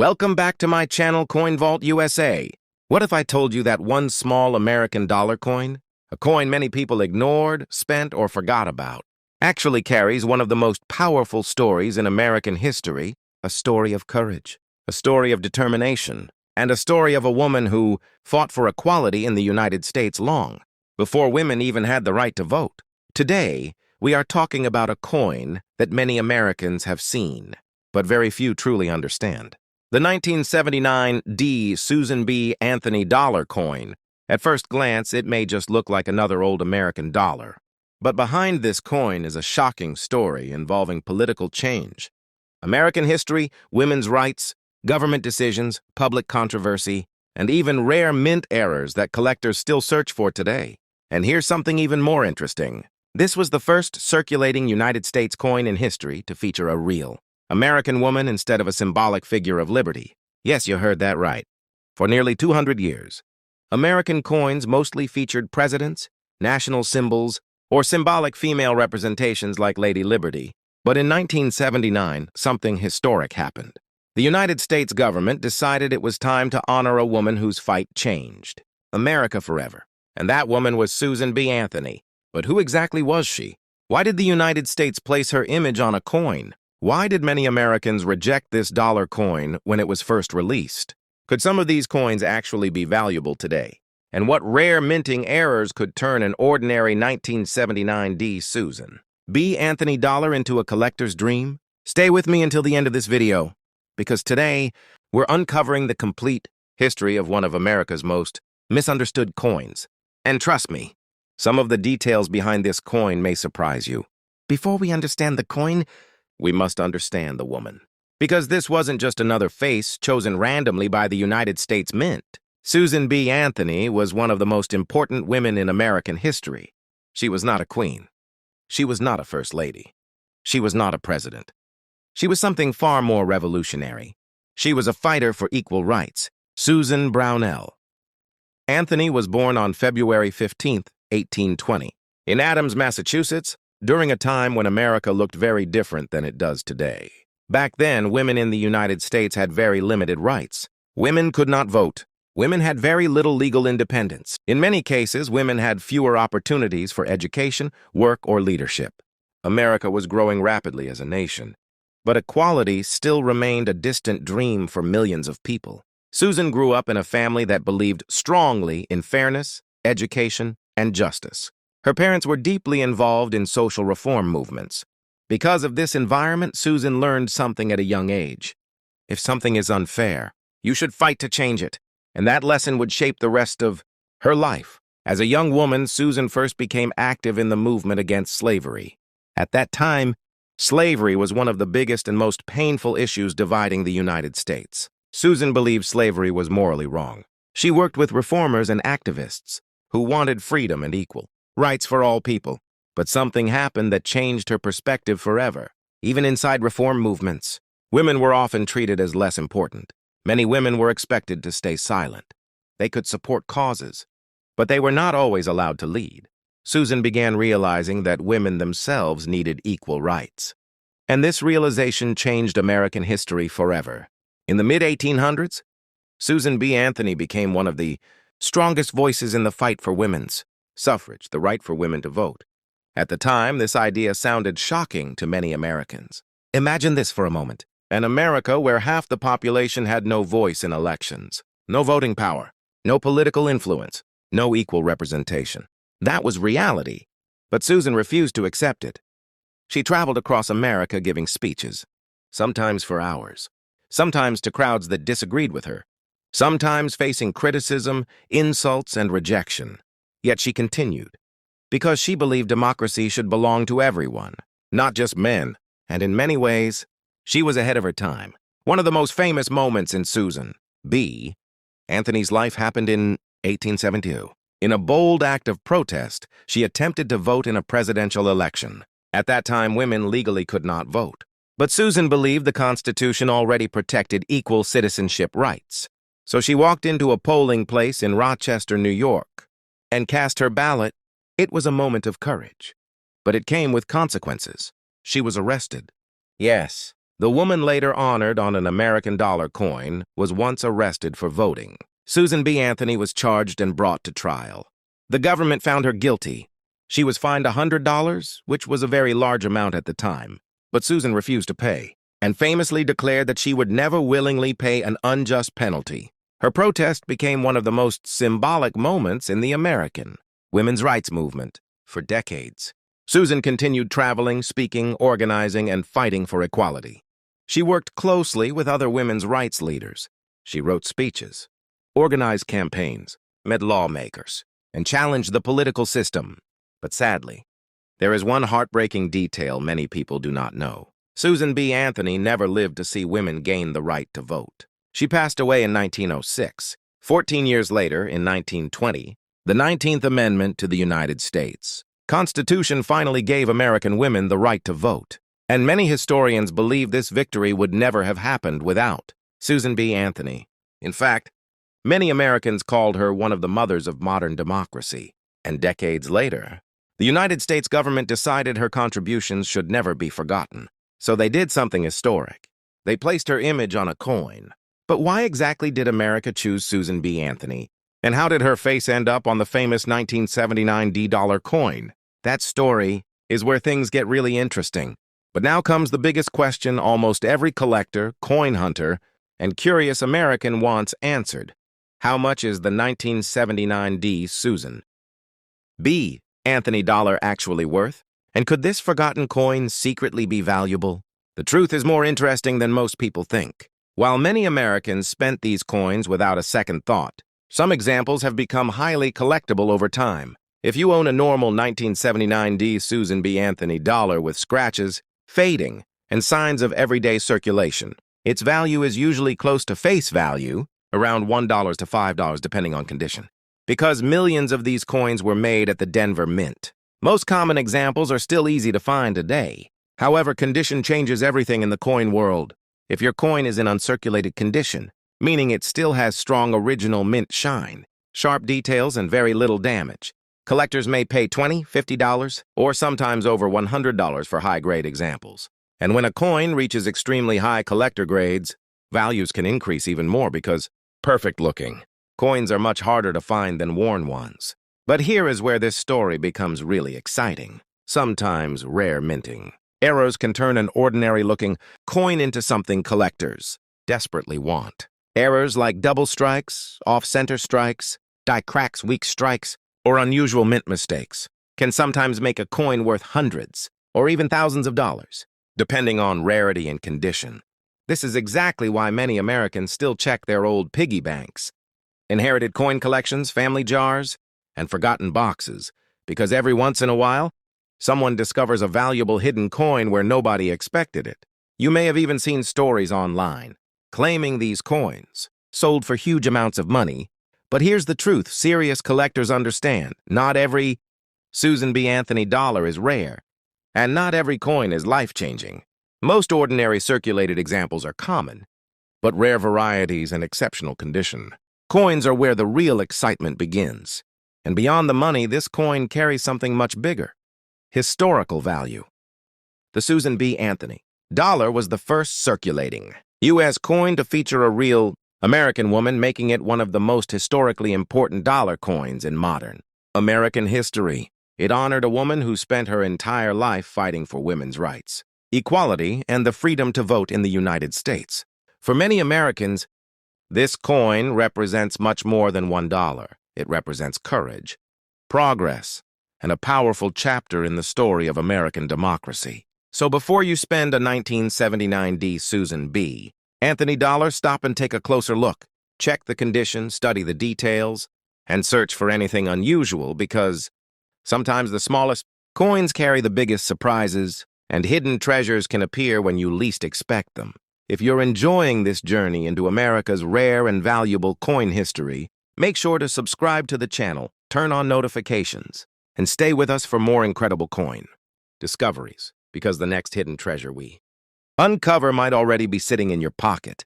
Welcome back to my channel, Coin Vault USA. What if I told you that one small American dollar coin, a coin many people ignored, spent, or forgot about, actually carries one of the most powerful stories in American history, a story of courage, a story of determination, and a story of a woman who fought for equality in the United States long before women even had the right to vote. Today, we are talking about a coin that many Americans have seen, but very few truly understand. The 1979 D. Susan B. Anthony dollar coin. At first glance, it may just look like another old American dollar. But behind this coin is a shocking story involving political change, American history, women's rights, government decisions, public controversy, and even rare mint errors that collectors still search for today. And here's something even more interesting. This was the first circulating United States coin in history to feature a real American woman instead of a symbolic figure of liberty. Yes, you heard that right. For nearly 200 years, American coins mostly featured presidents, national symbols, or symbolic female representations like Lady Liberty. But in 1979, something historic happened. The United States government decided it was time to honor a woman whose fight changed America forever. And that woman was Susan B. Anthony. But who exactly was she? Why did the United States place her image on a coin? Why did many Americans reject this dollar coin when it was first released? Could some of these coins actually be valuable today? And what rare minting errors could turn an ordinary 1979 D. Susan B. Anthony dollar into a collector's dream? Stay with me until the end of this video, because today we're uncovering the complete history of one of America's most misunderstood coins. And trust me, some of the details behind this coin may surprise you. Before we understand the coin, we must understand the woman. Because this wasn't just another face chosen randomly by the United States Mint. Susan B. Anthony was one of the most important women in American history. She was not a queen. She was not a first lady. She was not a president. She was something far more revolutionary. She was a fighter for equal rights. Susan Brownell. Anthony was born on February 15, 1820, in Adams, Massachusetts, during a time when America looked very different than it does today. Back then, women in the United States had very limited rights. Women could not vote. Women had very little legal independence. In many cases, women had fewer opportunities for education, work, or leadership. America was growing rapidly as a nation, but equality still remained a distant dream for millions of people. Susan grew up in a family that believed strongly in fairness, education, and justice. Her parents were deeply involved in social reform movements. Because of this environment, Susan learned something at a young age. If something is unfair, you should fight to change it. And that lesson would shape the rest of her life. As a young woman, Susan first became active in the movement against slavery. At that time, slavery was one of the biggest and most painful issues dividing the United States. Susan believed slavery was morally wrong. She worked with reformers and activists who wanted freedom and equal rights for all people. But something happened that changed her perspective forever. Even inside reform movements, women were often treated as less important. Many women were expected to stay silent. They could support causes, but they were not always allowed to lead. Susan began realizing that women themselves needed equal rights. And this realization changed American history forever. In the mid-1800s, Susan B. Anthony became one of the strongest voices in the fight for women's suffrage, the right for women to vote. At the time, this idea sounded shocking to many Americans. Imagine this for a moment. An America where half the population had no voice in elections, no voting power, no political influence, no equal representation. That was reality. But Susan refused to accept it. She traveled across America giving speeches, sometimes for hours, sometimes to crowds that disagreed with her, sometimes facing criticism, insults, and rejection. Yet she continued, because she believed democracy should belong to everyone, not just men, and in many ways, she was ahead of her time. One of the most famous moments in Susan B. Anthony's life happened in 1872. In a bold act of protest, she attempted to vote in a presidential election. At that time, women legally could not vote. But Susan believed the Constitution already protected equal citizenship rights. So she walked into a polling place in Rochester, New York, and cast her ballot. It was a moment of courage, but it came with consequences. She was arrested. Yes, The woman later honored on an American dollar coin was once arrested for voting. Susan B. Anthony was charged and brought to trial. The government found her guilty. She was fined $100, which was a very large amount at the time, but Susan refused to pay and famously declared that she would never willingly pay an unjust penalty. Her protest became one of the most symbolic moments in the American women's rights movement for decades. Susan continued traveling, speaking, organizing, and fighting for equality. She worked closely with other women's rights leaders. She wrote speeches, organized campaigns, met lawmakers, and challenged the political system. But sadly, there is one heartbreaking detail many people do not know. Susan B. Anthony never lived to see women gain the right to vote. She passed away in 1906. 14 years later, in 1920, the 19th Amendment to the United States Constitution finally gave American women the right to vote, and many historians believe this victory would never have happened without Susan B. Anthony. In fact, many Americans called her one of the mothers of modern democracy, and decades later, the United States government decided her contributions should never be forgotten. So they did something historic. They placed her image on a coin. But why exactly did America choose Susan B. Anthony? And how did her face end up on the famous 1979 $D coin? That story is where things get really interesting. But now comes the biggest question almost every collector, coin hunter, and curious American wants answered. How much is the 1979 D Susan B. Anthony dollar actually worth? And could this forgotten coin secretly be valuable? The truth is more interesting than most people think. While many Americans spent these coins without a second thought, some examples have become highly collectible over time. If you own a normal 1979 D Susan B. Anthony dollar with scratches, fading, and signs of everyday circulation, its value is usually close to face value, around $1 to $5 depending on condition, because millions of these coins were made at the Denver Mint. Most common examples are still easy to find today. However, condition changes everything in the coin world. If your coin is in uncirculated condition, meaning it still has strong original mint shine, sharp details, and very little damage, collectors may pay $20, $50, or sometimes over $100 for high-grade examples. And when a coin reaches extremely high collector grades, values can increase even more because perfect-looking coins are much harder to find than worn ones. But here is where this story becomes really exciting. Sometimes rare minting. Errors can turn an ordinary-looking coin into something collectors desperately want. Errors like double strikes, off-center strikes, die cracks, weak strikes, or unusual mint mistakes can sometimes make a coin worth hundreds or even thousands of dollars, depending on rarity and condition. This is exactly why many Americans still check their old piggy banks, inherited coin collections, family jars, and forgotten boxes, because every once in a while, someone discovers a valuable hidden coin where nobody expected it. You may have even seen stories online claiming these coins sold for huge amounts of money, but here's the truth serious collectors understand. Not every Susan B. Anthony dollar is rare, and not every coin is life-changing. Most ordinary circulated examples are common, but rare varieties and exceptional condition. Coins are where the real excitement begins. And beyond the money, this coin carries something much bigger: historical value. The Susan B. Anthony dollar was the first circulating U.S. coin to feature a real American woman, making it one of the most historically important dollar coins in modern American history. It honored a woman who spent her entire life fighting for women's rights, equality, and the freedom to vote in the United States. For many Americans, this coin represents much more than $1. It represents courage, progress, and a powerful chapter in the story of American democracy. So before you spend a 1979 D Susan B. Anthony dollar, stop and take a closer look. Check the condition, study the details, and search for anything unusual, because sometimes the smallest coins carry the biggest surprises, and hidden treasures can appear when you least expect them. If you're enjoying this journey into America's rare and valuable coin history, make sure to subscribe to the channel, turn on notifications, and stay with us for more incredible coin discoveries, because the next hidden treasure we uncover might already be sitting in your pocket.